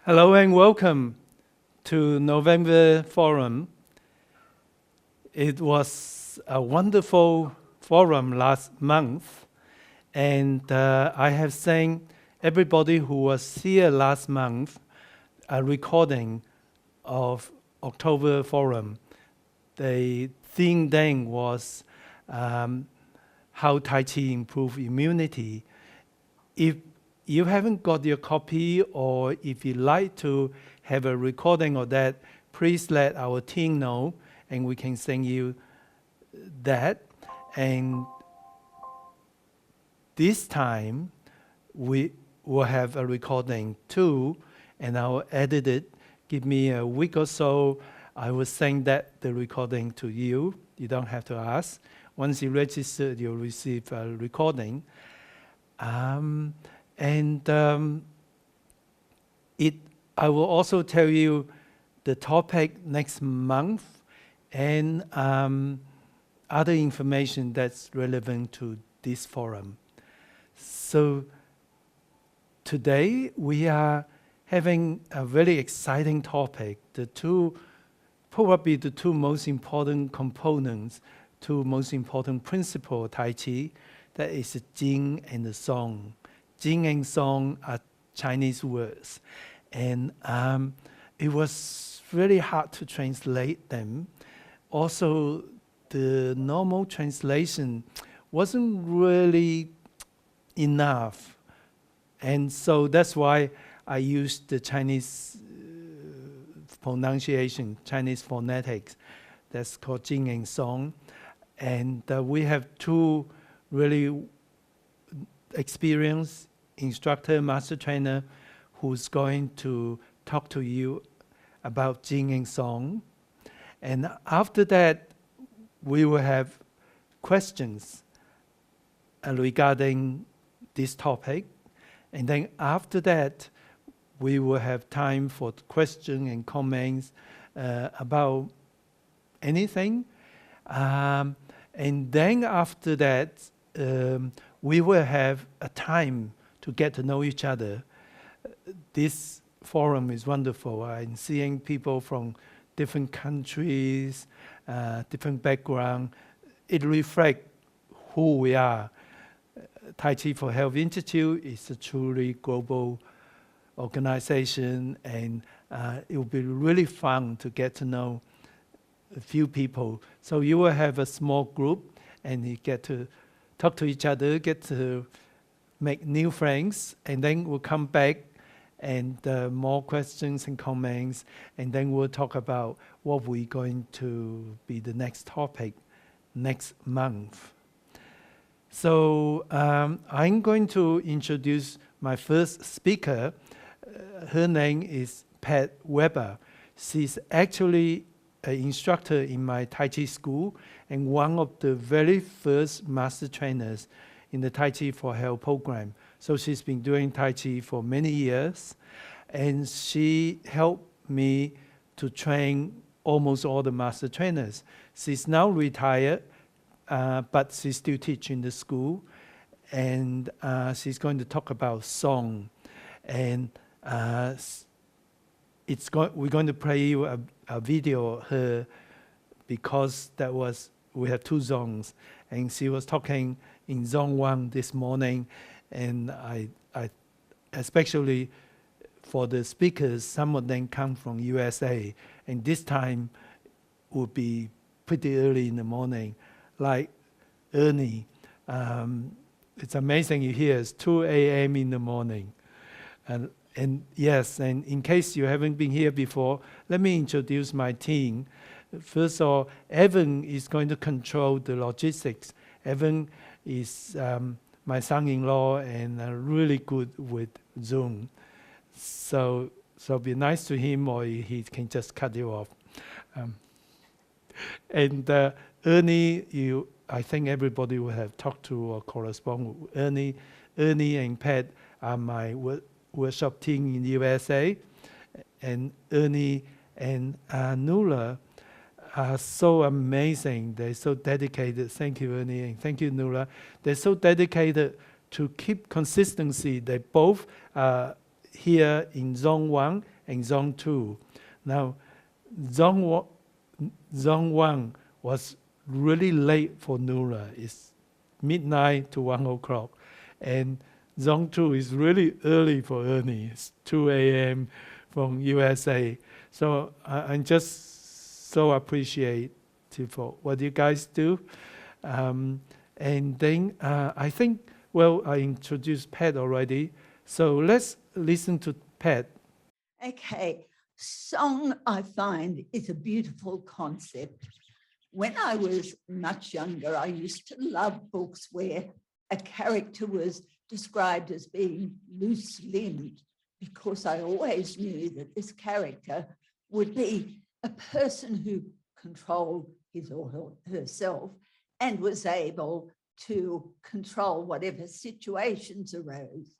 Hello and welcome to November Forum. It was a wonderful forum last month, and I have sent everybody who was here last month a recording of October Forum. The theme then was how Tai Chi improve immunity. If you haven't got your copy, or if you'd like to have a recording of that, please let our team know and we can send you that. And this time we will have a recording too, and I'll edit it. Give me a week or so, I will send the recording to you. You don't have to ask. Once you register, you'll receive a recording. I will also tell you the topic next month and other information that's relevant to this forum. So today we are having a very exciting topic. Probably the two most important components, two most important principles of Tai Chi, that is the Jing and the Song. Jing and Song are Chinese words, and it was really hard to translate them. Also, the normal translation wasn't really enough, and so that's why I used the Chinese pronunciation, Chinese phonetics. That's called Jing and Song, and we have two really experienced instructor, master trainer, who's going to talk to you about Jing and Song. And after that, we will have questions regarding this topic. And then after that, we will have time for questions and comments about anything. And then after that, we will have a time to get to know each other. This forum is wonderful. I'm seeing people from different countries, different background. It reflects who we are. Tai Chi for Health Institute is a truly global organization, and it will be really fun to get to know a few people. So you will have a small group, and you get to talk to each other, get to make new friends, and then we'll come back and more questions and comments, and then we'll talk about what we're going to be the next topic next month. So I'm going to introduce my first speaker. Her name is Pat Weber. She's actually an instructor in my Tai Chi school and one of the very first master trainers in the Tai Chi for Health program. So she's been doing Tai Chi for many years, and she helped me to train almost all the master trainers. She's now retired, but she's still teaching the school, and she's going to talk about song. And we're going to play you a video of her, because we have two songs, and she was talking in Zone 1 this morning, and I especially for the speakers, some of them come from USA, and this time would be pretty early in the morning, like Ernie. It's amazing you hear it's 2 a.m. in the morning. And yes, and in case you haven't been here before, let me introduce my team. First of all, Evan is going to control the logistics. Evan is my son-in-law and really good with Zoom. So be nice to him, or he can just cut you off. And Ernie, I think everybody will have talked to or correspond with Ernie. Ernie and Pat are my workshop team in the USA. And Ernie and Nuala are so amazing. They're so dedicated. Thank you, Ernie, and thank you, Nuala. They're so dedicated to keep consistency. They both are here in Zone 1 and Zone 2. Now, Zone 1 was really late for Nura. It's midnight to 1 o'clock. And Zone 2 is really early for Ernie. It's 2 a.m. from USA. So I'm just so appreciative for what you guys do. And then I think, well, I introduced Pat already. So let's listen to Pat. Okay, song, I find, is a beautiful concept. When I was much younger, I used to love books where a character was described as being loose-limbed, because I always knew that this character would be a person who controlled his or herself and was able to control whatever situations arose.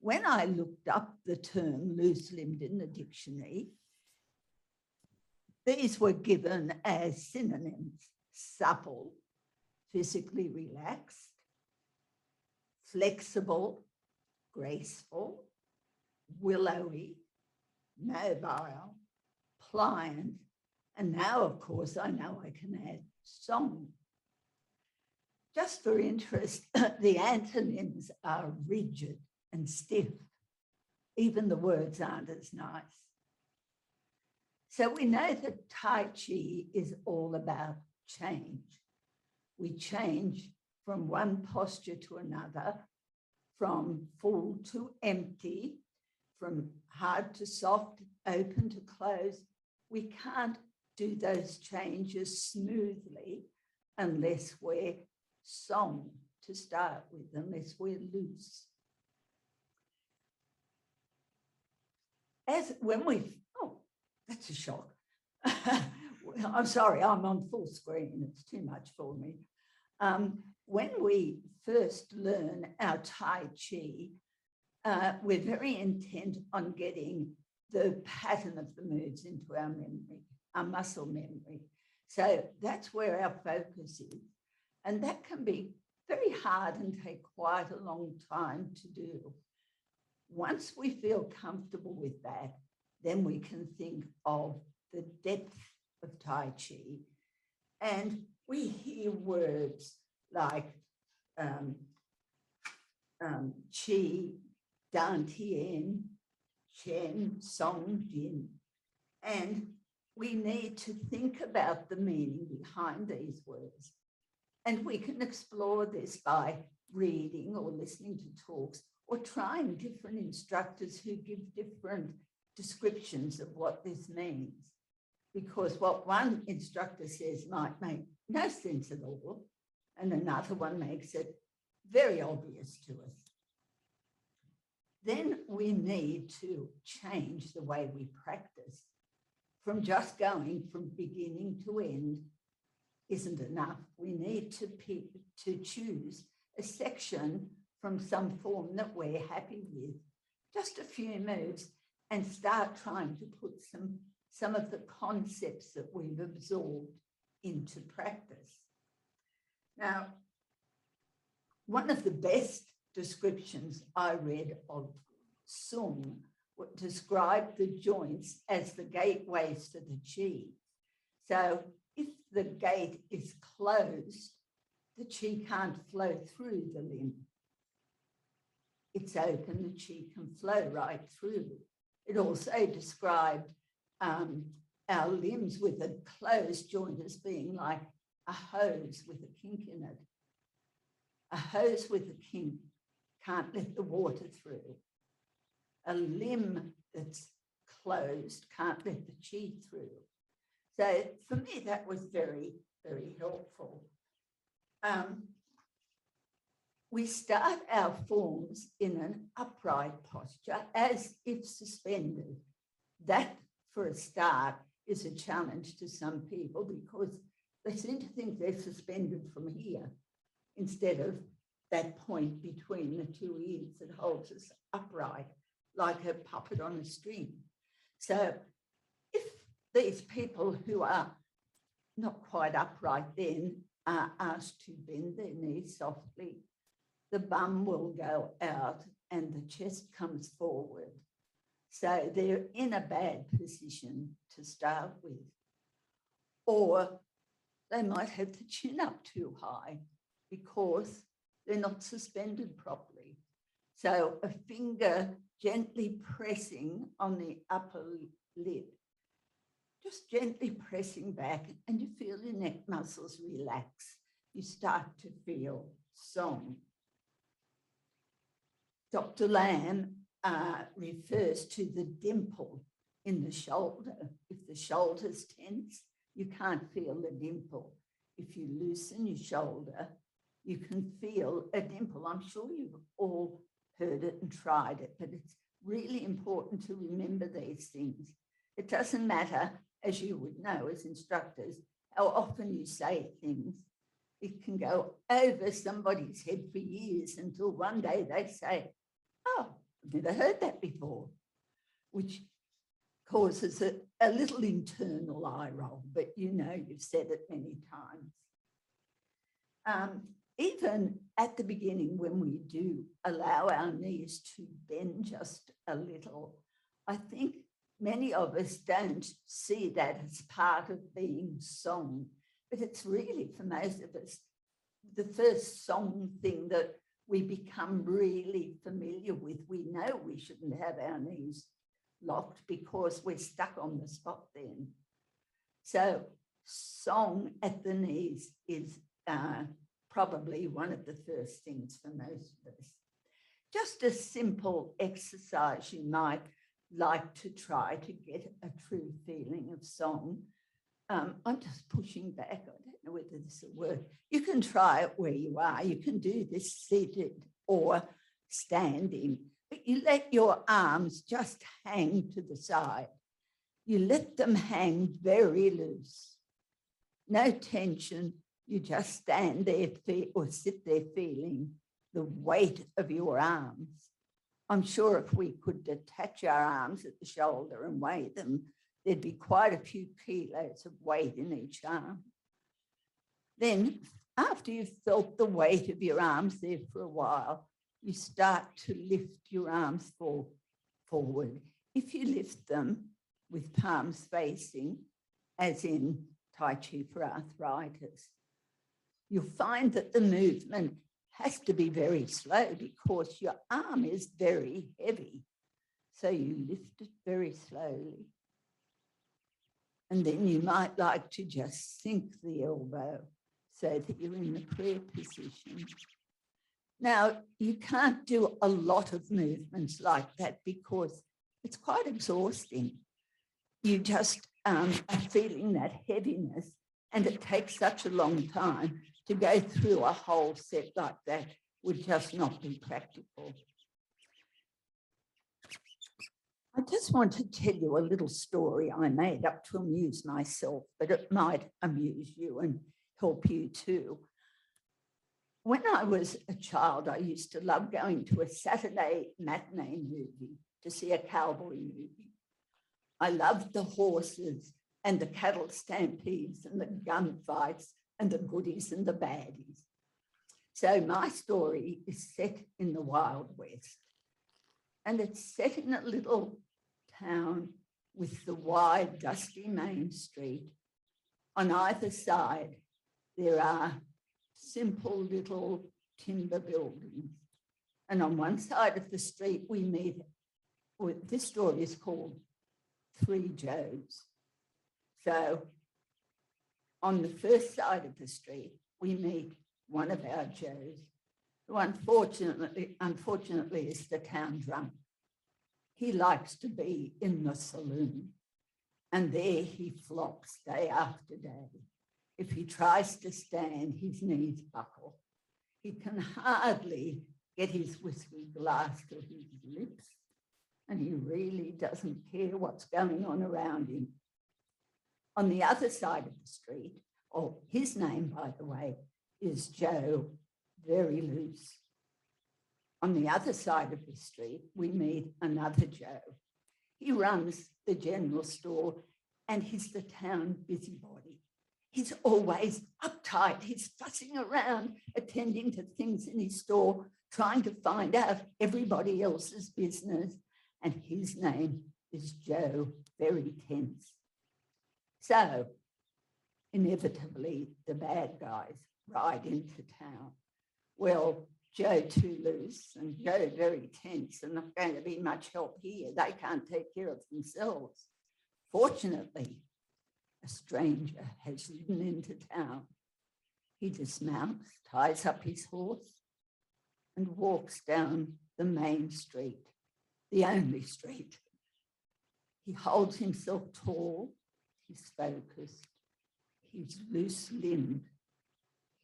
When I looked up the term loose-limbed in the dictionary, these were given as synonyms: supple, physically relaxed; flexible, graceful; willowy, mobile; pliant, and now, of course, I know I can add song. Just for interest, the antonyms are rigid and stiff. Even the words aren't as nice. So we know that Tai Chi is all about change. We change from one posture to another, from full to empty, from hard to soft, open to closed. We can't do those changes smoothly unless we're song to start with, unless we're loose. That's a shock. I'm sorry, I'm on full screen. It's too much for me. When we first learn our Tai Chi, we're very intent on getting the pattern of the moves into our memory, our muscle memory. So that's where our focus is. And that can be very hard and take quite a long time to do. Once we feel comfortable with that, then we can think of the depth of Tai Chi. And we hear words like Qi, Dantian, Chen, Song, Jin. And we need to think about the meaning behind these words. And we can explore this by reading or listening to talks or trying different instructors who give different descriptions of what this means. Because what one instructor says might make no sense at all, and another one makes it very obvious to us. Then we need to change the way we practice. From just going from beginning to end isn't enough. We need to choose a section from some form that we're happy with, just a few moves, and start trying to put some of the concepts that we've absorbed into practice. Now, one of the best descriptions I read of Sung described the joints as the gateways to the Qi. So if the gate is closed, the Qi can't flow through the limb. It's open, the Qi can flow right through. It also described our limbs with a closed joint as being like a hose with a kink in it. A hose with a kink can't let the water through. A limb that's closed can't let the Qi through. So for me, that was very, very helpful. We start our forms in an upright posture as if suspended. That, for a start, is a challenge to some people because they seem to think they're suspended from here instead of that point between the two ears that holds us upright, like a puppet on a string. So if these people who are not quite upright then are asked to bend their knees softly, the bum will go out and the chest comes forward. So they're in a bad position to start with. Or they might have the chin up too high because they're not suspended properly. So a finger gently pressing on the upper lip, just gently pressing back, and you feel your neck muscles relax. You start to feel song. Dr. Lam refers to the dimple in the shoulder. If the shoulder's tense, you can't feel the dimple. If you loosen your shoulder, you can feel a dimple. I'm sure you've all heard it and tried it, but it's really important to remember these things. It doesn't matter, as you would know as instructors, how often you say things. It can go over somebody's head for years until one day they say, oh, I've never heard that before, which causes a little internal eye roll, but you know you've said it many times. Even at the beginning, when we do allow our knees to bend just a little, I think many of us don't see that as part of being song, but it's really, for most of us, the first song thing that we become really familiar with. We know we shouldn't have our knees locked because we're stuck on the spot then. So song at the knees is probably one of the first things for most of us. Just a simple exercise you might like to try to get a true feeling of song. I'm just pushing back. I don't know whether this will work. You can try it where you are. You can do this seated or standing, but you let your arms just hang to the side. You let them hang very loose. No tension. You just stand there or sit there feeling the weight of your arms. I'm sure if we could detach our arms at the shoulder and weigh them, there'd be quite a few kilos of weight in each arm. Then, after you've felt the weight of your arms there for a while, you start to lift your arms forward. If you lift them with palms facing, as in Tai Chi for arthritis, you'll find that the movement has to be very slow because your arm is very heavy. So you lift it very slowly. And then you might like to just sink the elbow so that you're in the prayer position. Now, you can't do a lot of movements like that because it's quite exhausting. You just are feeling that heaviness, and it takes such a long time to go through a whole set like that would just not be practical. I just want to tell you a little story I made up to amuse myself, but it might amuse you and help you too. When I was a child, I used to love going to a Saturday matinee movie to see a cowboy movie. I loved the horses and the cattle stampedes and the gunfights and the goodies and the baddies. So my story is set in the Wild West. And it's set in a little town with the wide, dusty main street. On either side, there are simple little timber buildings. And on one side of the street, we meet, this story is called Three Joes. So on the first side of the street, we meet one of our Joes, who unfortunately is the town drunk. He likes to be in the saloon, and there he flops day after day. If he tries to stand, his knees buckle. He can hardly get his whiskey glass to his lips, and he really doesn't care what's going on around him. On the other side of the street, his name, by the way, is Joe Very Loose. On the other side of the street, we meet another Joe. He runs the general store and he's the town busybody. He's always uptight. He's fussing around, attending to things in his store, trying to find out everybody else's business. and his name is Joe, very tense. So, inevitably, the bad guys ride into town. Well, Joe too loose and Joe very tense and not going to be much help here. They can't take care of themselves. Fortunately, a stranger has ridden into town. He dismounts, ties up his horse, and walks down the main street, the only street. He holds himself tall, he's focused, he's loose-limbed.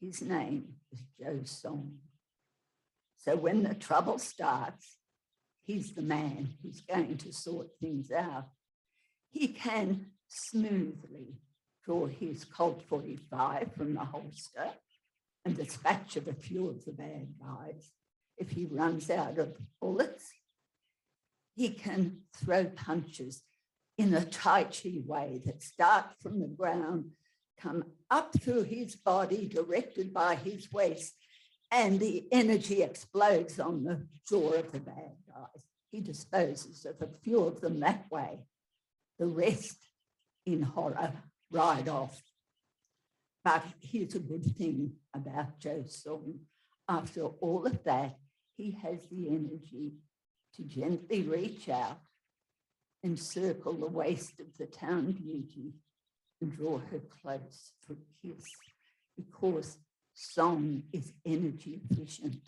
His name is Joe Song. So when the trouble starts, he's the man who's going to sort things out. He can smoothly draw his Colt 45 from the holster and dispatch of a few of the bad guys. If he runs out of bullets, he can throw punches in a Tai Chi way that start from the ground, come up through his body, directed by his waist, and the energy explodes on the jaw of the bad guys. He disposes of a few of them that way. The rest, in horror, ride off. But here's a good thing about Joe Song. After all of that, he has the energy to gently reach out, encircle the waist of the town beauty, and draw her close for a kiss, because song is energy efficient.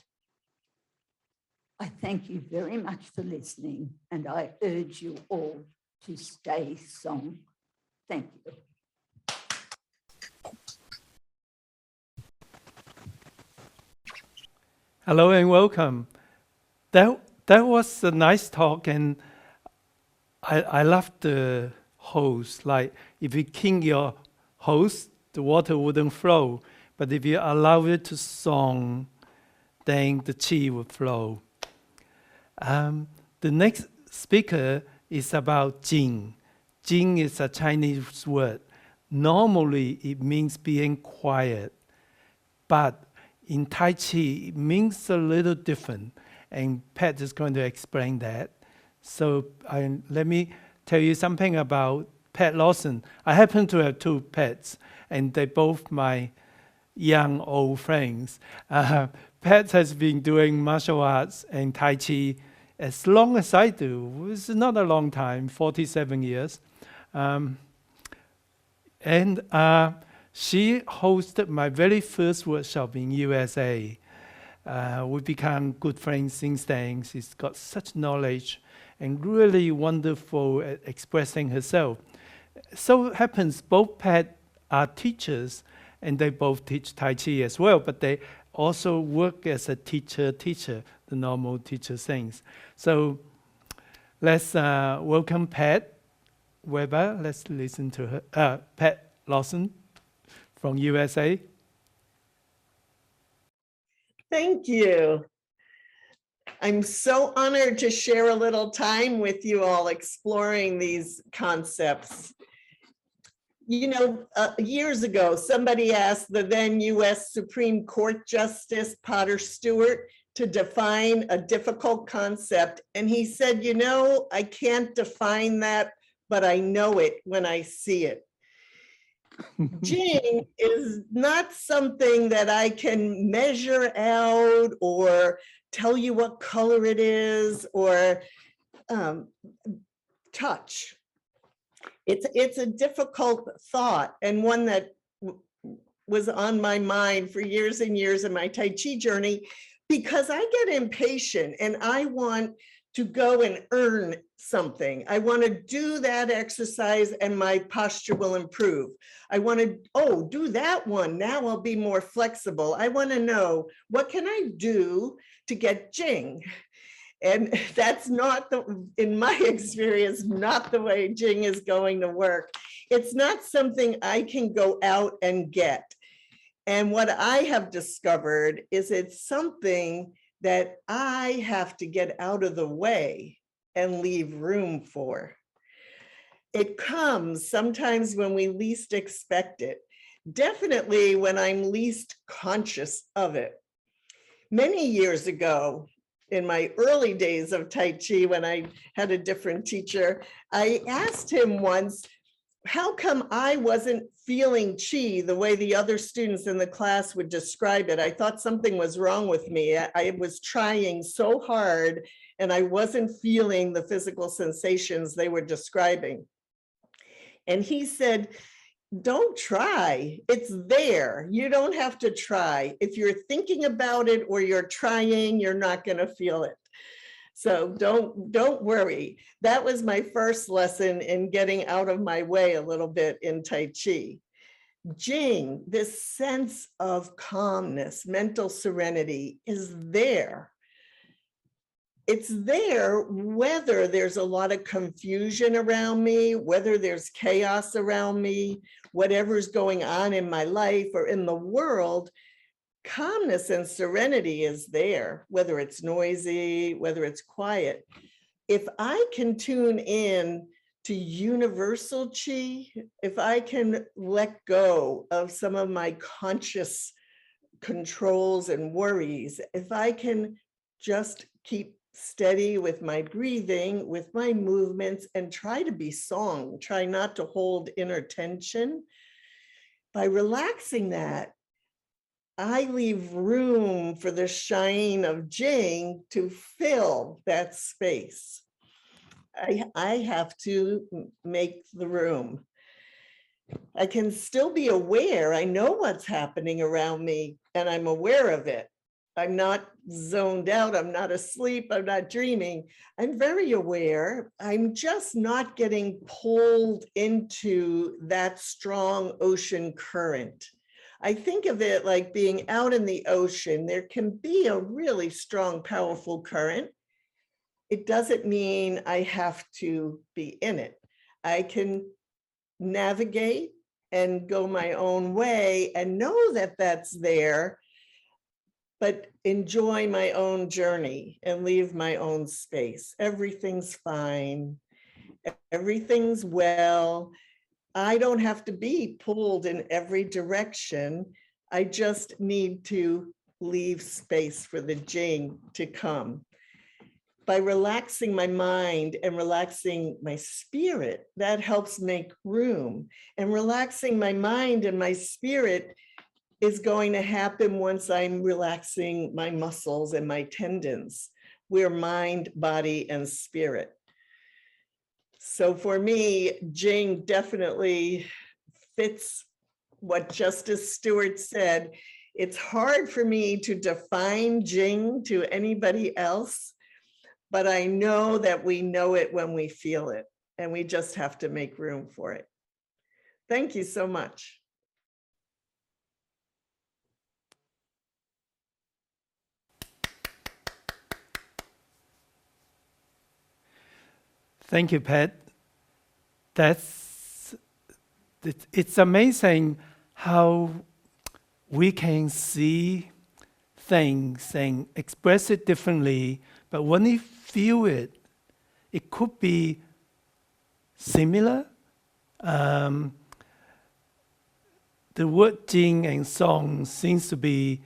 I thank you very much for listening, and I urge you all to stay song. Thank you. Hello and welcome. That was a nice talk, and I love the hose. Like if you king your hose, the water wouldn't flow. But if you allow it to song, then the chi will flow. The next speaker is about Jing. Jing is a Chinese word. Normally, it means being quiet. But in Tai Chi, it means a little different. And Pat is going to explain that. So let me tell you something about Pat Lawson. I happen to have two pets, and they're both my young old friends. Pat has been doing martial arts and Tai Chi as long as I do. It's not a long time, 47 years. And she hosted my very first workshop in USA. We become good friends since then. She's got such knowledge and really wonderful at expressing herself. So it happens both Pat are teachers, and they both teach Tai Chi as well, but they also work as a teacher, the normal teacher things. So let's welcome Pat Weber. Let's listen to her. Pat Lawson from USA. Thank you. I'm so honored to share a little time with you all exploring these concepts. You know, years ago, somebody asked the then US Supreme Court Justice Potter Stewart to define a difficult concept. And he said, you know, I can't define that, but I know it when I see it. Jing is not something that I can measure out or tell you what color it is or touch. It's a difficult thought, and one that was on my mind for years and years in my Tai Chi journey, because I get impatient and I want to go and earn something. I want to do that exercise and my posture will improve. I want to, do that one. Now I'll be more flexible. I want to know, what can I do to get Jing? And that's not, in my experience, not the way Jing is going to work. It's not something I can go out and get. And what I have discovered is it's something that I have to get out of the way and leave room for. It comes sometimes when we least expect it, definitely when I'm least conscious of it. Many years ago, in my early days of Tai Chi when I had a different teacher. I asked him once, how come I wasn't feeling chi the way the other students in the class would describe it? I thought something was wrong with me. I was trying so hard and I wasn't feeling the physical sensations they were describing. And he said, don't try, it's there. You don't have to try. If you're thinking about it or you're trying, you're not going to feel it. So don't worry. That was my first lesson in getting out of my way a little bit in Tai Chi. Jing, this sense of calmness, mental serenity is there. It's there whether there's a lot of confusion around me, whether there's chaos around me, whatever's going on in my life or in the world. Calmness and serenity is there, whether it's noisy, whether it's quiet. If I can tune in to universal chi, if I can let go of some of my conscious controls and worries, if I can just keep steady with my breathing, with my movements, and try to be song, try not to hold inner tension, by relaxing that, I leave room for the shine of Jing to fill that space. I have to make the room. I can still be aware. I know what's happening around me and I'm aware of it. I'm not zoned out. I'm not asleep. I'm not dreaming. I'm very aware. I'm just not getting pulled into that strong ocean current. I think of it like being out in the ocean. There can be a really strong, powerful current. It doesn't mean I have to be in it. I can navigate and go my own way and know that that's there, but enjoy my own journey and leave my own space. Everything's fine. Everything's well. I don't have to be pulled in every direction. I just need to leave space for the Jing to come. By relaxing my mind and relaxing my spirit, that helps make room. And relaxing my mind and my spirit is going to happen once I'm relaxing my muscles and my tendons. We're mind, body, and spirit. So for me, Jing definitely fits what Justice Stewart said. It's hard for me to define Jing to anybody else, but I know that we know it when we feel it, and we just have to make room for it. Thank you so much. Thank you, Pat. It's amazing how we can see things and express it differently, but when we feel it, it could be similar. The word Jing and Song seems to be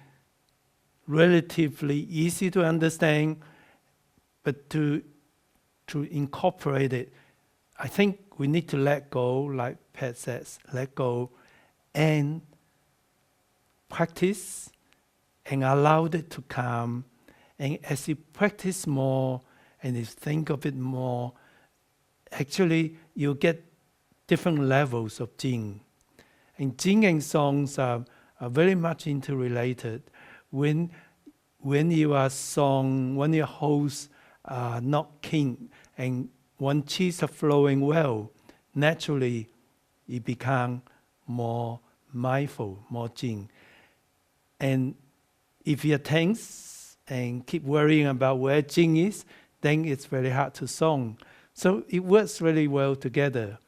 relatively easy to understand, but to incorporate it, I think we need to let go, like Pat says, let go and practice and allow it to come. And as you practice more and you think of it more, actually you get different levels of Jing. And Jing and Songs are very much interrelated. When you are song, when your hosts are not king, and when qis are flowing well, naturally you become more mindful, more Jing. And if you're tense and keep worrying about where Jing is, then it's very hard to song. So it works really well together.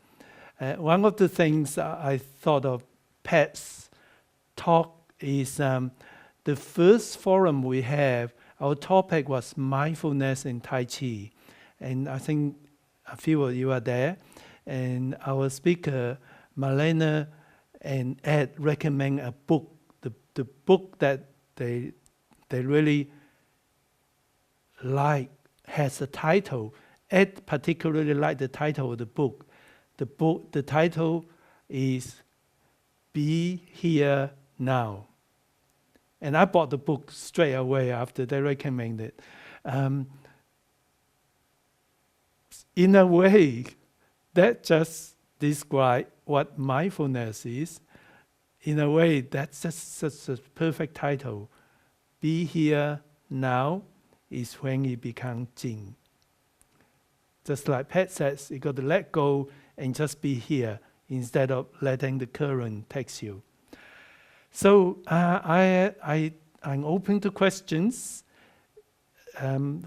One of the things I thought of Pat's talk is the first forum we have, our topic was mindfulness in Tai Chi. And I think a few of you are there. And our speaker, Marlena and Ed, recommend a book, the book that they really has a title. Ed particularly liked the title of the book. The title is Be Here Now. And I bought the book straight away after they recommended it. In a way, that just describes what mindfulness is. In a way, that's just such a perfect title. Be here now is when it becomes Jing. Just like Pat says, you got to let go and just be here instead of letting the current take you. So I'm open to questions.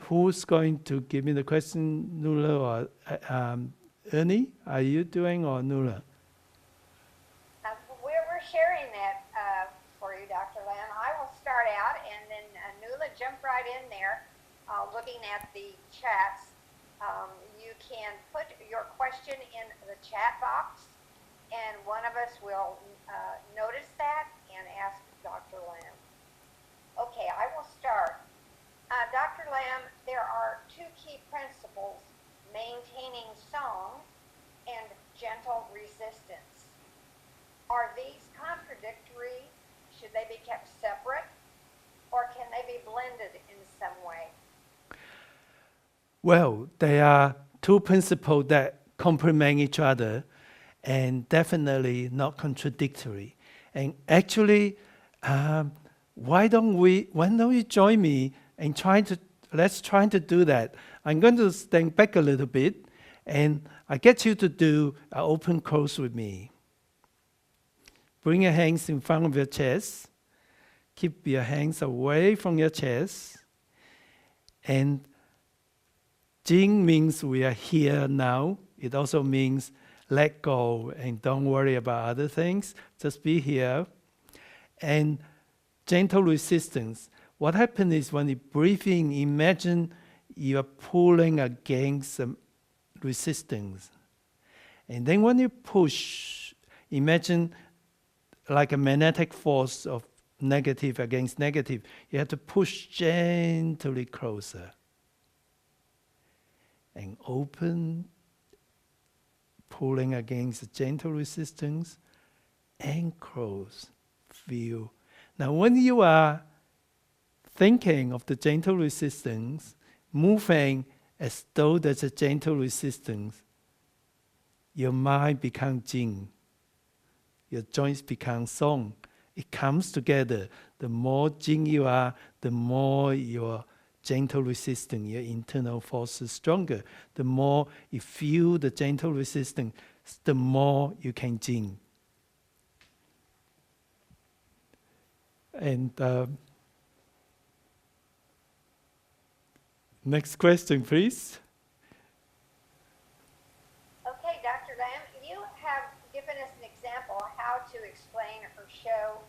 Who's going to give me the question, Nuala or Ernie? Are you doing or Nuala? We're sharing that for you, Dr. Lam. I will start out, and then Nuala, jump right in there, looking at the chats. You can put your question in the chat box, and one of us will notice that and ask Dr. Lam. Okay, I will start. Dr. Lam, there are two key principles: maintaining song and gentle resistance. Are these contradictory? Should they be kept separate, or can they be blended in some way? Well, there are two principles that complement each other and definitely not contradictory. And actually, why don't you join me and let's try to do that. I'm going to stand back a little bit and I get you to do an open close with me. Bring your hands in front of your chest. Keep your hands away from your chest. And Jing means we are here now. It also means let go and don't worry about other things. Just be here. And gentle resistance. What happens is when you breathe in, imagine you are pulling against some resistance. And then when you push, imagine like a magnetic force of negative against negative. You have to push gently closer. And open, pulling against the gentle resistance, and close, feel. Now when you are thinking of the gentle resistance, moving as though there's a gentle resistance, your mind becomes Jing. Your joints become Song. It comes together. The more Jing you are, the more your gentle resistance, your internal force is stronger. The more you feel the gentle resistance, the more you can Jing. And next question, please. Okay, Dr. Lam, you have given us an example of how to explain or show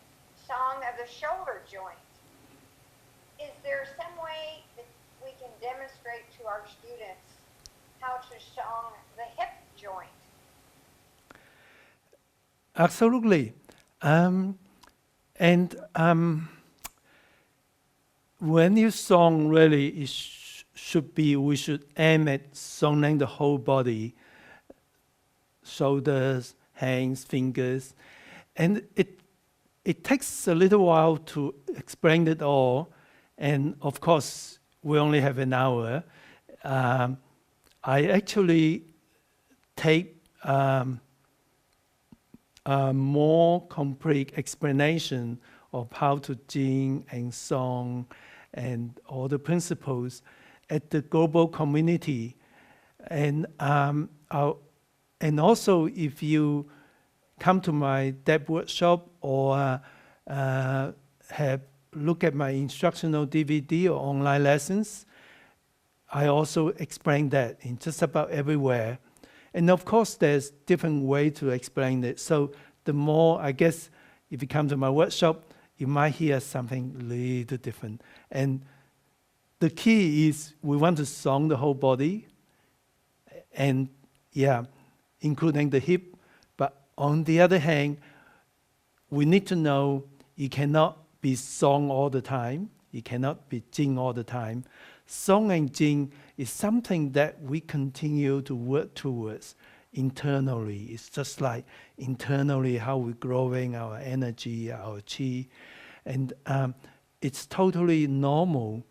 song of the shoulder joint. Is there some way that we can demonstrate to our students how to song the hip joint? Absolutely. When you song, really, we should aim at songing the whole body, shoulders, hands, fingers. And it takes a little while to explain it all. And of course, we only have an hour. I actually take a more complete explanation of how to Jing and Song and all the principles at the global community. And also, if you come to my depth workshop or look at my instructional DVD or online lessons, I also explain that in just about everywhere. And of course, there's different ways to explain it. So the more, I guess, if you come to my workshop, you might hear something little different. And the key is we want to song the whole body, and including the hip. But on the other hand, we need to know you cannot be song all the time. It cannot be Jing all the time. Song and Jing is something that we continue to work towards internally. It's just like internally how we're growing our energy, our chi. And it's totally normal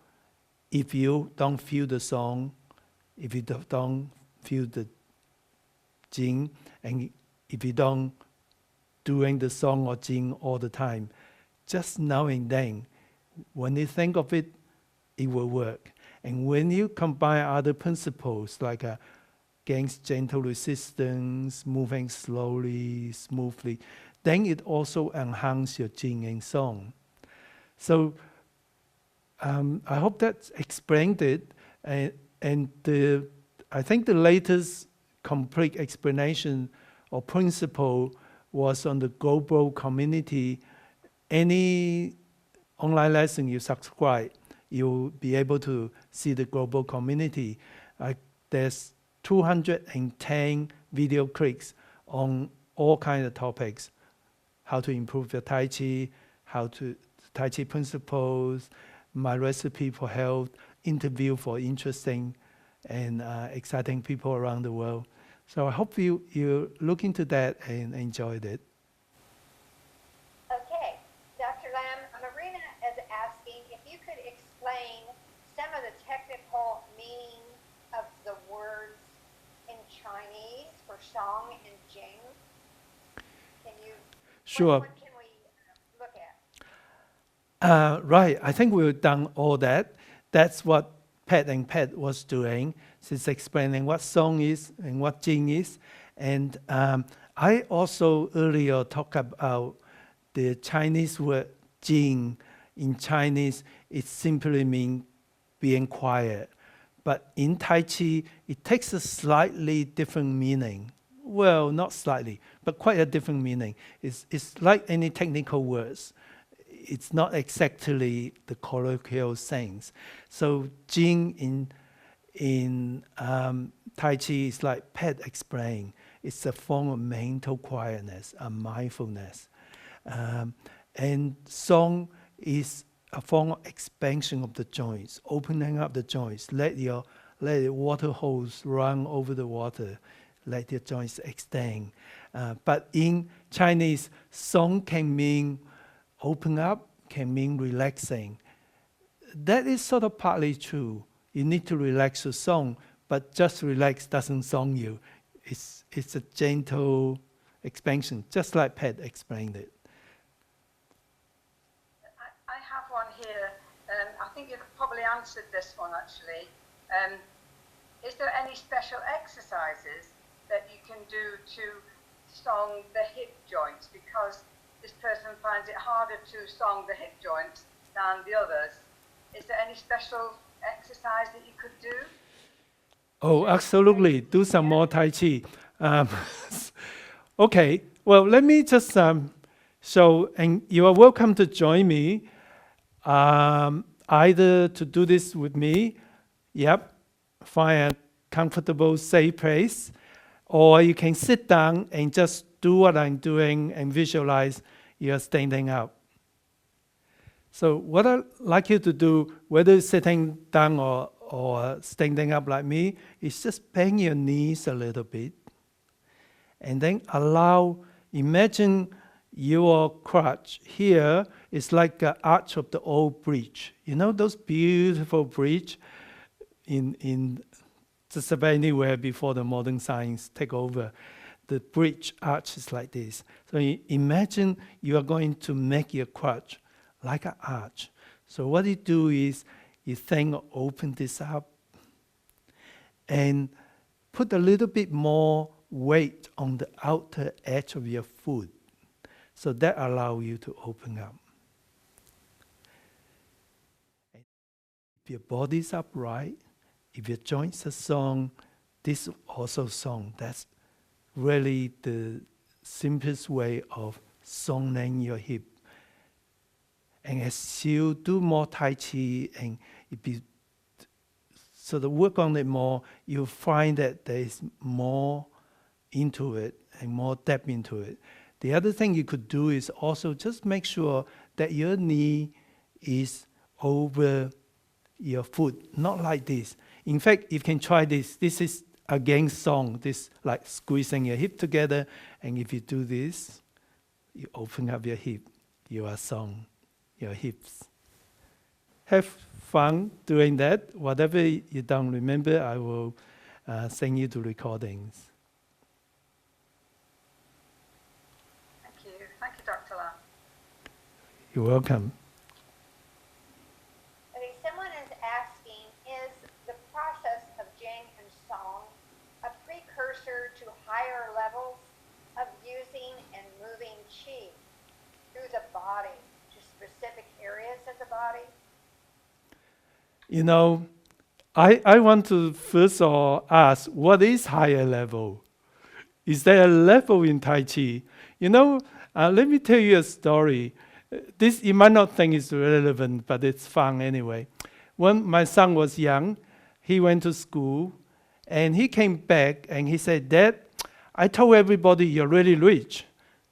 if you don't feel the song, if you don't feel the Jing, and if you don't doing the song or Jing all the time. Just now and then, when you think of it, it will work. And when you combine other principles like against gentle resistance, moving slowly, smoothly, then it also enhances your Jing and Song. So I hope that explained it. And I think the latest complete explanation or principle was on the global community. Any online lesson you subscribe, you'll be able to see the global community. There's 210 video clips on all kinds of topics. How to improve your Tai Chi, Tai Chi principles, my recipe for health, interview for interesting and exciting people around the world. So I hope you look into that and enjoyed it. Okay, Dr. Lam, Marina is asking if you could explain some of the technical meaning of the words in Chinese for Song and Jing. Can you? Sure. What can we look at? Right, I think we've done all that. That's what Pat and Pat was doing. She's explaining what song is and what Jing is. And I also earlier talked about the Chinese word Jing. In Chinese, it simply means being quiet. But in Tai Chi, it takes a slightly different meaning. Well, not slightly, but quite a different meaning. It's like any technical words. It's not exactly the colloquial sense. So Jing in Tai Chi is like Pat explained. It's a form of mental quietness, a mindfulness. And Song is a form of expansion of the joints, opening up the joints. Let the water hose run over the water. Let your joints extend. But in Chinese, Song can mean open up, can mean relaxing. That is sort of partly true. You need to relax your song, but just relax doesn't song you. It's a gentle expansion, just like Pat explained it. I have one here. I think you've probably answered this one actually. Is there any special exercises that you can do to song the hip joints? Because this person finds it harder to song the hip joints than the others. Is there any special exercise that you could do? Oh, absolutely. Do some more Tai Chi. Okay, well, let me just show, and you are welcome to join me, either to do this with me, find a comfortable, safe place, or you can sit down and just do what I'm doing and visualize you're standing up. So what I'd like you to do, whether sitting down or standing up like me, is just bend your knees a little bit. And then imagine your crutch here is like an arch of the old bridge. You know those beautiful bridge in just about anywhere before the modern science take over. The bridge arch is like this. So imagine you are going to make your crutch like an arch. So what you do is you then open this up and put a little bit more weight on the outer edge of your foot. So that allows you to open up. If your body's upright, if your joints are strong, this also strong. That's really the simplest way of songing your hip. And as you do more Tai Chi and sort of work on it more, you'll find that there is more into it and more depth into it. The other thing you could do is also just make sure that your knee is over your foot, not like this. In fact, you can try this. This is against song, this like squeezing your hip together. And if you do this, you open up your hip, you are song, your hips. Have fun doing that. Whatever you don't remember, I will send you the recordings. Thank you. Thank you, Dr. Lam. You're welcome. Okay, someone is asking, is the process of Jing and Song a precursor to higher levels of using and moving qi through the body to specific areas of the body? You know, I want to first of all ask, what is higher level? Is there a level in Tai Chi? You know, let me tell you a story. This you might not think is relevant, but it's fun anyway. When my son was young, he went to school, and he came back and he said, "Dad, I told everybody you're really rich."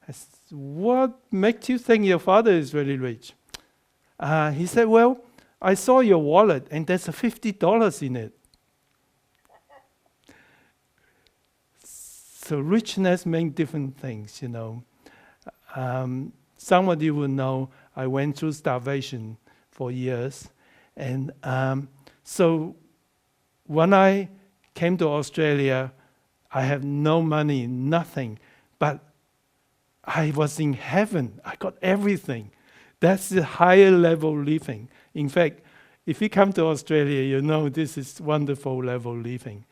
I said, "What makes you think your father is really rich?" He said, "Well, I saw your wallet and there's $50 in it." So richness means different things, you know. Some of you will know I went through starvation for years. And so when I came to Australia, I have no money, nothing. But I was in heaven. I got everything. That's the higher level living. In fact, if you come to Australia, you know this is wonderful level living.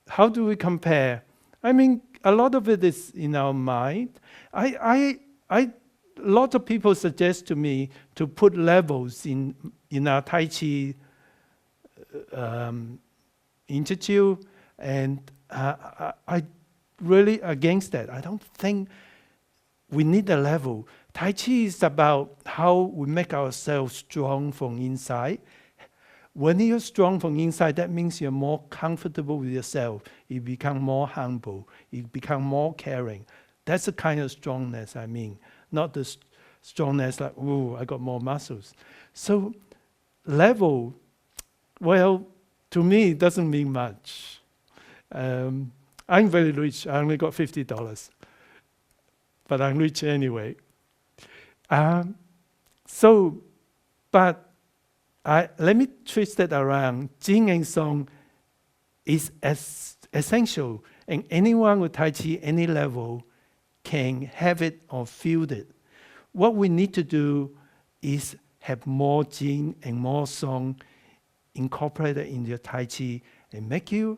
How do we compare? I mean, a lot of it is in our mind. A lot of people suggest to me to put levels in our Tai Chi Institute, and I really against that. I don't think we need a level. Tai Chi is about how we make ourselves strong from inside. When you're strong from inside, that means you're more comfortable with yourself. You become more humble. You become more caring. That's the kind of strongness I mean. Not the strongness like, ooh, I got more muscles. So level, well, to me, it doesn't mean much. I'm very rich. I only got $50. But I'm rich anyway. But let me twist that around. Jing and Song is as essential, and anyone with Tai Chi, any level, can have it or feel it. What we need to do is have more Jing and more Song incorporated in your Tai Chi and make you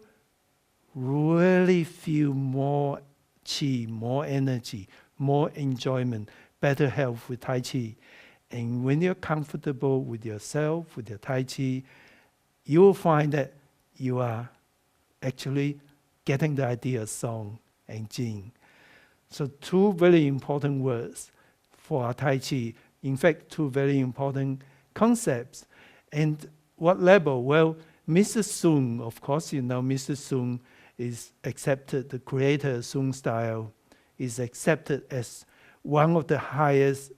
really feel more Qi, more energy, more enjoyment, better health with Tai Chi. And when you're comfortable with yourself, with your Tai Chi, you will find that you are actually getting the idea of Song and Jing. So two very important words for our Tai Chi. In fact, two very important concepts. And what level? Well, Mr. Sung, of course, you know Mr. Sung is accepted, the creator Sung style is accepted as one of the highest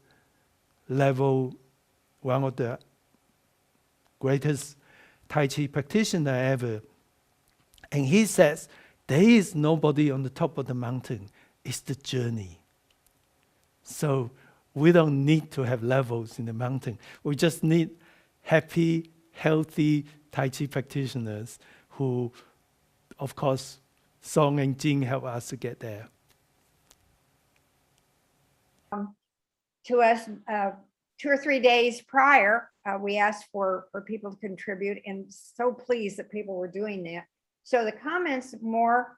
level, one of the greatest Tai Chi practitioner ever. And he says, there is nobody on the top of the mountain. It's the journey. So we don't need to have levels in the mountain. We just need happy, healthy Tai Chi practitioners who, of course, Song and Jing help us to get there. To us, 2 or 3 days prior, we asked for people to contribute, and so pleased that people were doing that. So the comments more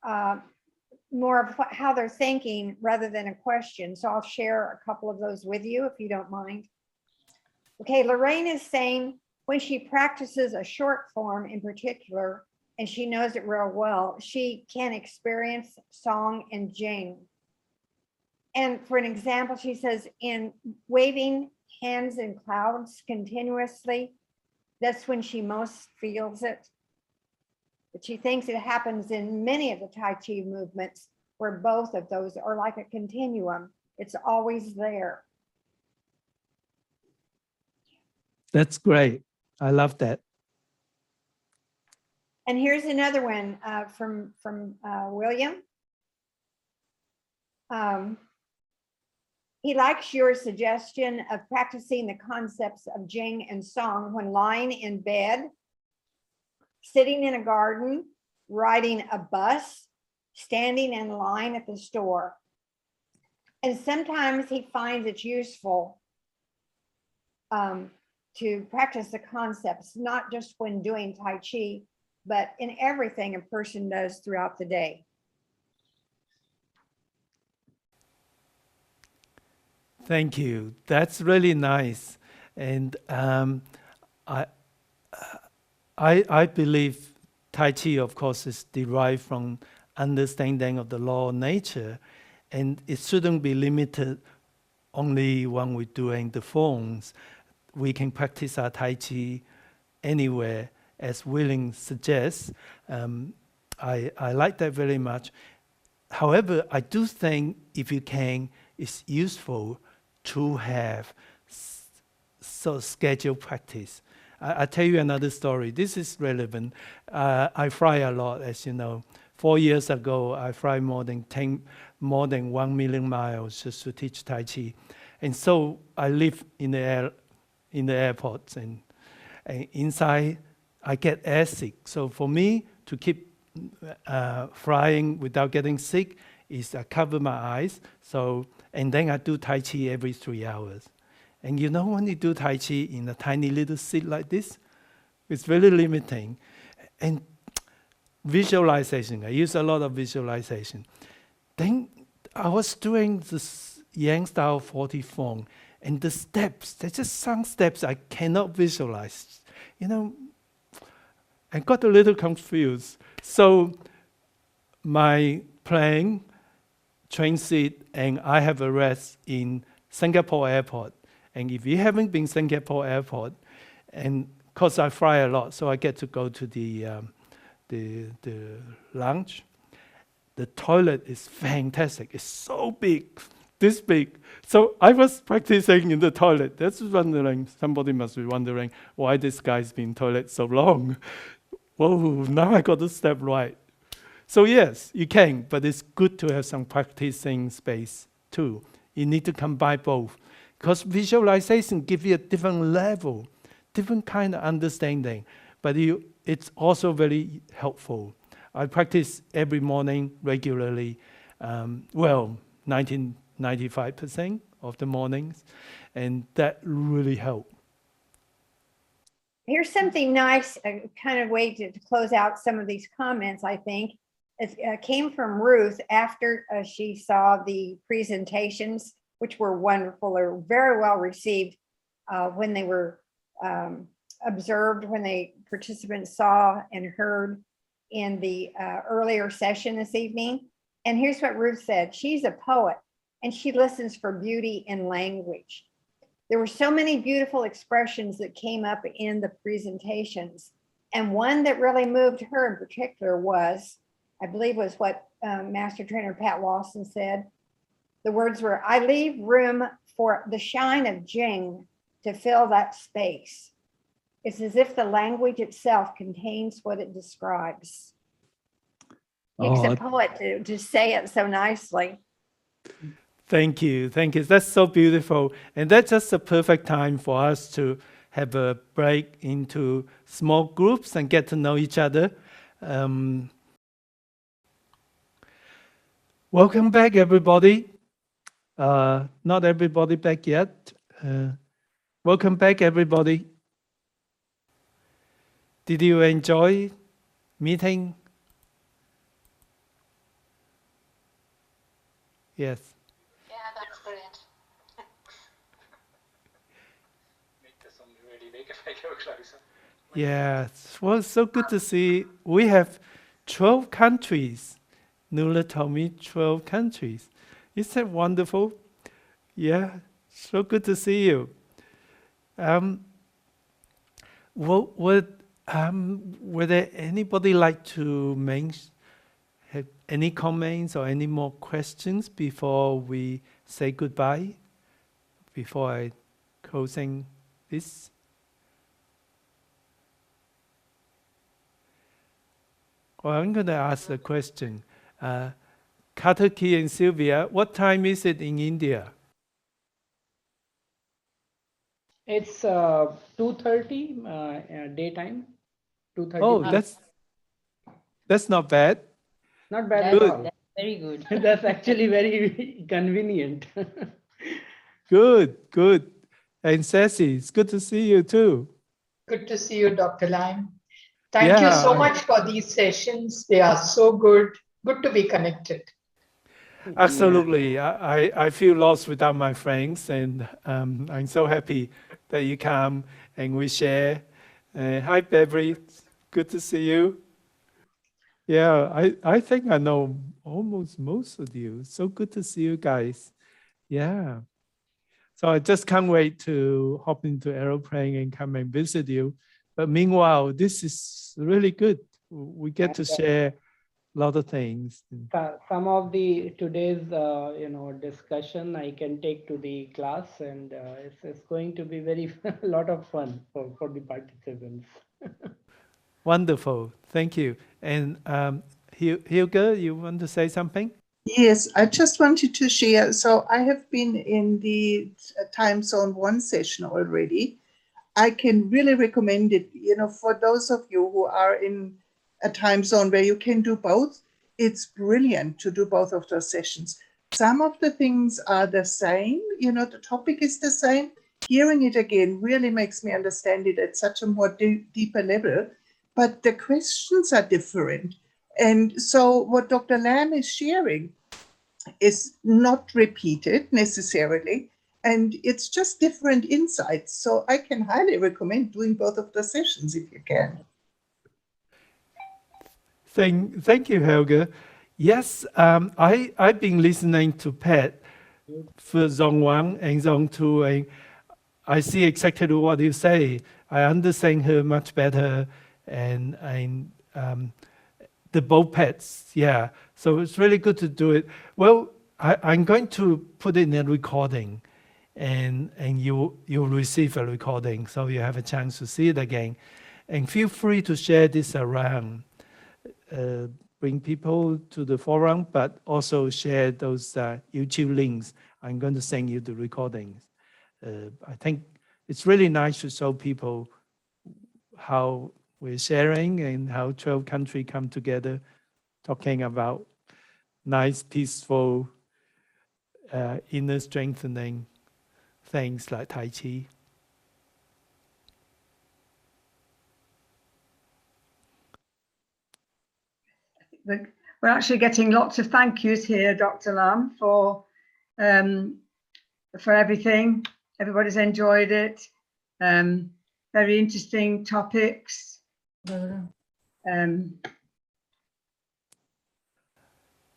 of how they're thinking rather than a question. So I'll share a couple of those with you if you don't mind. Okay, Lorraine is saying when she practices a short form in particular, and she knows it real well, she can experience Song and Jing. And for an example, she says, in waving hands in clouds continuously, that's when she most feels it. But she thinks it happens in many of the Tai Chi movements where both of those are like a continuum. It's always there. That's great. I love that. And here's another one from William. He likes your suggestion of practicing the concepts of Jing and Song when lying in bed, sitting in a garden, riding a bus, standing in line at the store. And sometimes he finds it's useful to practice the concepts, not just when doing Tai Chi, but in everything a person does throughout the day. Thank you. That's really nice. And I believe Tai Chi, of course, is derived from understanding of the law of nature, and it shouldn't be limited only when we're doing the forms. We can practice our Tai Chi anywhere, as Willing suggests. I like that very much. However, I do think if you can, it's useful to have scheduled practice. I'll tell you another story. This is relevant. I fly a lot, as you know. 4 years ago, I fly more than 1 million miles just to teach Tai Chi. And so I live in the airports, and inside I get airsick. So for me to keep flying without getting sick is I cover my eyes. And then I do Tai Chi every 3 hours. And you know, when you do Tai Chi in a tiny little seat like this, it's very limiting. And visualization, I use a lot of visualization. Then I was doing this Yang style 40 form, and the steps, there's just some steps I cannot visualize. You know, I got a little confused. So my plane, transit, and I have a rest in Singapore airport. And if you haven't been Singapore airport, and because I fly a lot, so I get to go to the lounge. The toilet is fantastic. It's so big, this big. So I was practicing in the toilet. That's wondering, somebody must be wondering why this guy's been in toilet so long. Whoa, now I got the step right. So yes, you can, but it's good to have some practicing space too. You need to combine both, because visualization gives you a different level, different kind of understanding, but it's also very helpful. I practice every morning regularly, 95% of the mornings, and that really helps. Here's something nice, a kind of way to close out some of these comments, I think. It came from Ruth after she saw the presentations, which were wonderful. They were very well received when they were observed, when the participants saw and heard in the earlier session this evening. And here's what Ruth said. She's a poet, and she listens for beauty in language. There were so many beautiful expressions that came up in the presentations. And one that really moved her in particular was, I believe was what Master Trainer Pat Lawson said. The words were, I leave room for the shine of Jing to fill that space. It's as if the language itself contains what it describes. Takes a poet to say it so nicely. Thank you. Thank you. That's so beautiful. And that's just a perfect time for us to have a break into small groups and get to know each other. Welcome back, everybody. Not everybody back yet. Welcome back, everybody. Did you enjoy meeting? Yes. Yeah, that's brilliant. Yeah, well, it's so good to see. We have 12 countries. Nuala told me 12 countries. Isn't that wonderful? Yeah, so good to see you. Would there anybody like to have any comments or any more questions before we say goodbye? Before I closing this? Well, I'm going to ask a question. Kataki and Sylvia, what time is it in India? It's 2:30 daytime. 2:30. Oh, that's not bad. Not bad Good. at all. That's very good. That's actually very convenient. Good, good. And Ceci, it's good to see you too. Good to see you, Dr. Lam. Thank you so Yeah. much for these sessions. They are so good. Good to be connected. Absolutely. I feel lost without my friends, and I'm so happy that you come and we share. Hi, Beverly. Good to see you. Yeah, I think I know almost most of you. So good to see you guys. Yeah. So I just can't wait to hop into aeroplane and come and visit you. But meanwhile, this is really good. We get to share a lot of things. Some of the today's discussion I can take to the class, and it's going to be very a lot of fun for the participants. Wonderful. Thank you. And Hilge, you want to say something? Yes, I just wanted to share. So I have been in the time zone 1 session already. I can really recommend it, for those of you who are in a time zone where you can do both. It's brilliant to do both of those sessions. Some of the things are the same, the topic is the same. Hearing it again really makes me understand it at such a more deeper level, but the questions are different. And so what Dr. Lam is sharing is not repeated necessarily, and it's just different insights. So I can highly recommend doing both of the sessions if you can. Thank you, Helga. Yes, I've been listening to Pat for Zone 1 and Zone 2, and I see exactly what you say. I understand her much better, and the both Pats, yeah. So it's really good to do it. Well, I'm going to put it in a recording, and you'll receive a recording, so you have a chance to see it again. And feel free to share this around. Bring people to the forum, but also share those YouTube links. I'm going to send you the recordings. I think it's really nice to show people how we're sharing and how 12 countries come together talking about nice, peaceful, inner strengthening things like Tai Chi. We're actually getting lots of thank yous here, Dr. Lam, for everything. Everybody's enjoyed it. Very interesting topics.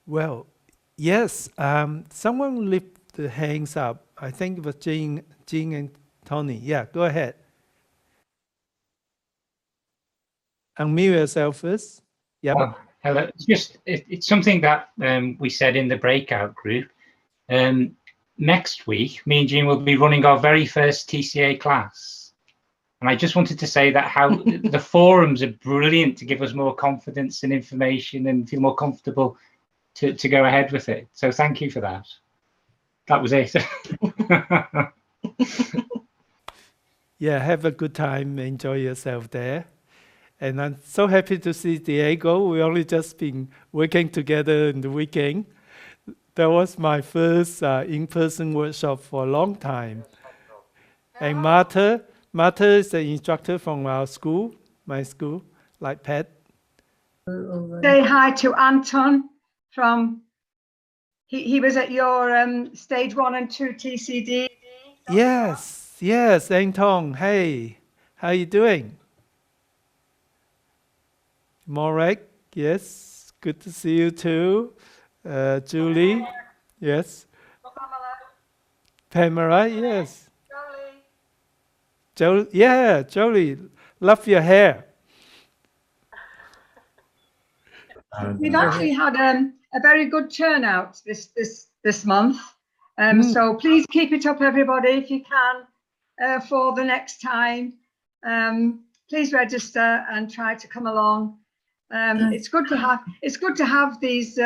Well, yes, someone lift the hands up. I think it was Jing and Tony. Yeah, go ahead. Unmute yourself first. Yeah. Oh, hello. It's something that we said in the breakout group. Next week, me and Jean will be running our very first TCA class. And I just wanted to say that how the forums are brilliant to give us more confidence and information and feel more comfortable to go ahead with it. So thank you for that. That was it. Yeah, have a good time. Enjoy yourself there. And I'm so happy to see Diego. We only just been working together in the weekend. That was my first in-person workshop for a long time. And Martha is the instructor from our school, my school, like Pat. Say hi to Anton from, he was at your stage 1 and 2 TCD. Yes, Anton, hey, how you doing? Morek, yes, good to see you too. Julie, yes. Pamela, yes. Jolie, love your hair. We've actually had a very good turnout this month. So please keep it up, everybody, if you can, for the next time. Please register and try to come along. It's good to have these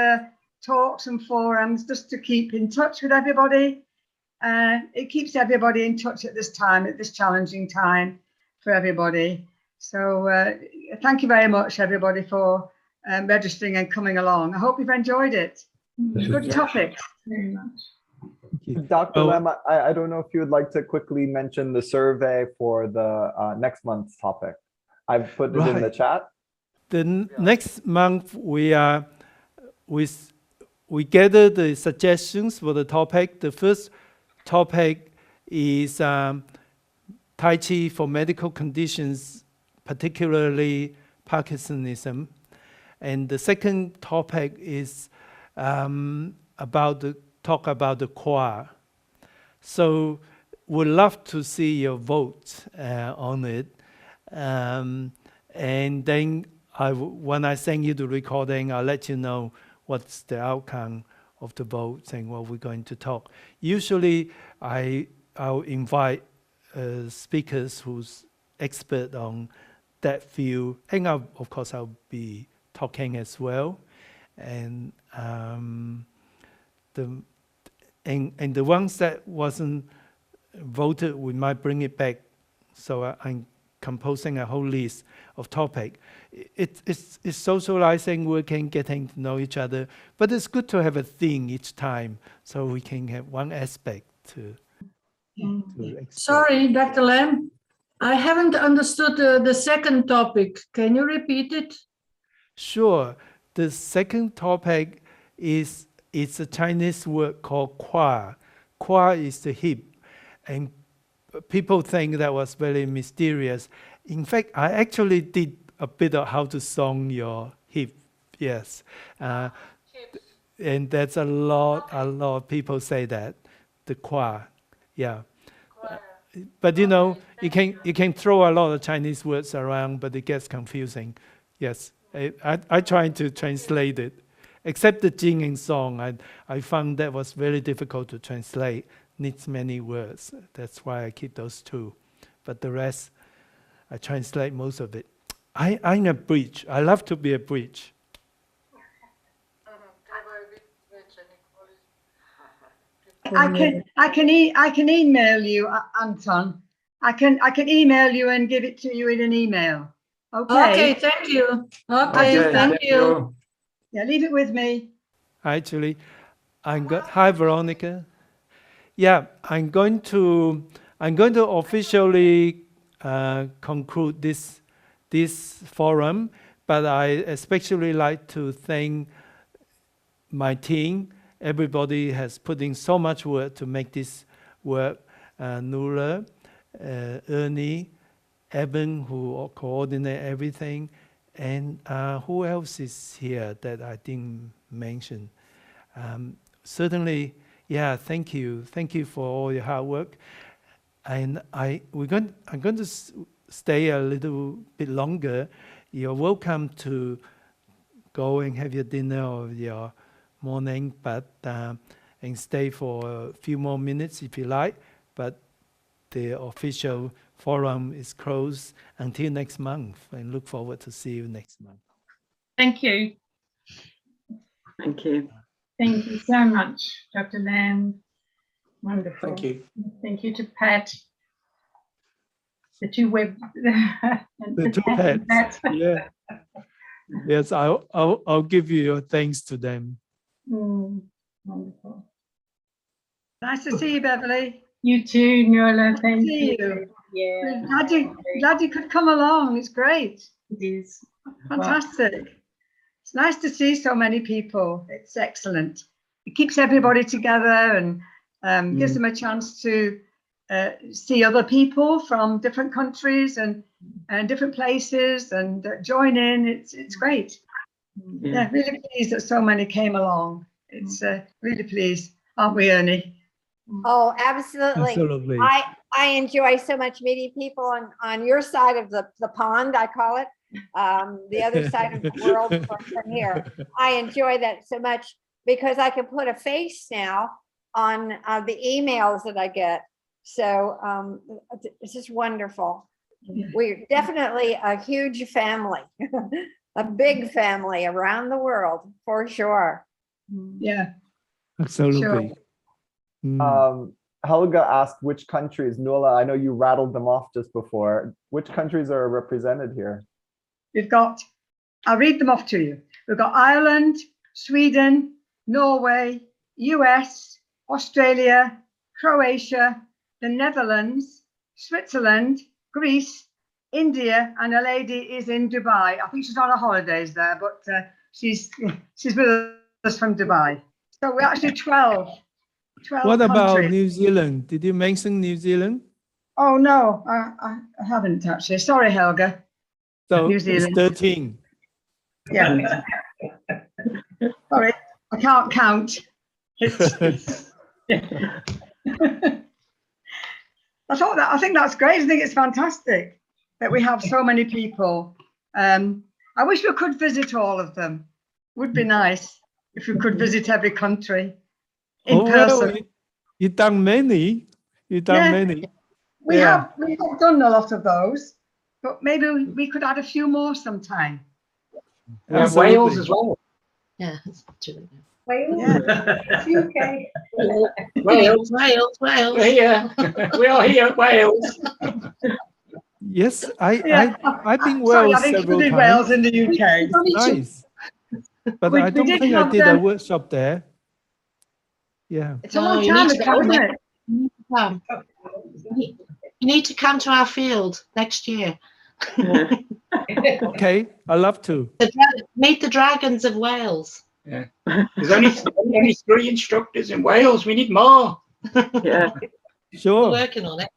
talks and forums just to keep in touch with everybody. It keeps everybody in touch at this time, at this challenging time for everybody. So thank you very much, everybody, for registering and coming along. I hope you've enjoyed it. Good topic. Very much. Dr. Lam, I don't know if you would like to quickly mention the survey for the next month's topic. I've put it in the chat. The next month we gather the suggestions for the topic. The first topic is Tai Chi for medical conditions, particularly Parkinsonism. And the second topic is about the choir. So we'd love to see your vote on it. And then when I send you the recording, I'll let you know what's the outcome of the vote and what we're going to talk. Usually, I'll invite speakers who's expert on that field, and of course I'll be talking as well. And the ones that wasn't voted, we might bring it back. So I'm composing a whole list of topics. It's socializing, working, getting to know each other. But it's good to have a theme each time, so we can have one aspect to Sorry, Dr. Lam, I haven't understood the second topic. Can you repeat it? Sure. The second topic is a Chinese word called qua. Qua is the hip, and people think that was very mysterious. In fact, I actually did a bit of how to song your hip. Yes, and that's a lot of people say that the qua. Yeah. But you know, you can throw a lot of Chinese words around, but it gets confusing. Yes, I tried to translate it, except the Jing and Song. I found that was very difficult to translate. Needs many words. That's why I keep those two. But the rest, I translate most of it. I'm a bridge. I love to be a bridge. I can email you, Anton. I can email you and give it to you in an email. Okay. Okay, thank you. Okay, thank you. Yeah, leave it with me. Actually, hi Veronica. Yeah, I'm going to officially conclude this forum, but I especially like to thank my team. Everybody has put in so much work to make this work. Nuala, Ernie, Evan, who coordinate everything, and who else is here that I didn't mention? Certainly, yeah. Thank you for all your hard work. And I'm going to stay a little bit longer. You're welcome to go and have your dinner or your morning, but and stay for a few more minutes if you like. But the official forum is closed until next month, and look forward to see you next month. Thank you. Thank you. Thank you so much, Dr. Lam. Wonderful. Thank you. Thank you to Pat. The two web. The two pets. Yeah. Yes, I'll give you your thanks to them. Wonderful. Nice to see you, Beverly. You too, Nuala. Thank you. Yeah. Glad you could come along. It's great. It is. Fantastic. It's nice to see so many people. It's excellent. It keeps everybody together and gives them a chance to see other people from different countries and different places and join in. It's great. Yeah, really pleased that so many came along. It's really pleased, aren't we, Ernie? Oh, absolutely. Absolutely. I enjoy so much meeting people on your side of the pond, I call it, the other side of the world from here. I enjoy that so much because I can put a face now on the emails that I get. So it's just wonderful. We're definitely a huge family. a big family around the world, for sure. Yeah. Absolutely. Helga asked which countries. Nuala, I know you rattled them off just before. Which countries are represented here? We've got, I'll read them off to you. We've got Ireland, Sweden, Norway, US, Australia, Croatia, the Netherlands, Switzerland, Greece, India, and a lady is in Dubai. I think she's on her holidays there, but she's with us from Dubai. So we're actually 12. 12 What about countries. New Zealand? Did you mention New Zealand? Oh no, I haven't actually. Sorry, Helga. So New it's Zealand. 13. Yeah. Sorry, I can't count. I think that's great. I think it's fantastic that we have so many people. I wish we could visit all of them. Would be nice if we could visit every country in person. Well, you've done many. You've done many. We have done a lot of those, but maybe we could add a few more sometime. Wales as well. Yeah. Wales, UK. Wales. We're here. We are here at Wales. Yes, I've been Sorry, Wales I've several included times. Wales in the UK. Nice. But I don't think I did a workshop there. Yeah. It's a long time ago, isn't it? You need to come to our field next year. Okay, I'd love to. Meet the dragons of Wales. Yeah. There's only 3 instructors in Wales. We need more. Sure. We're working on it.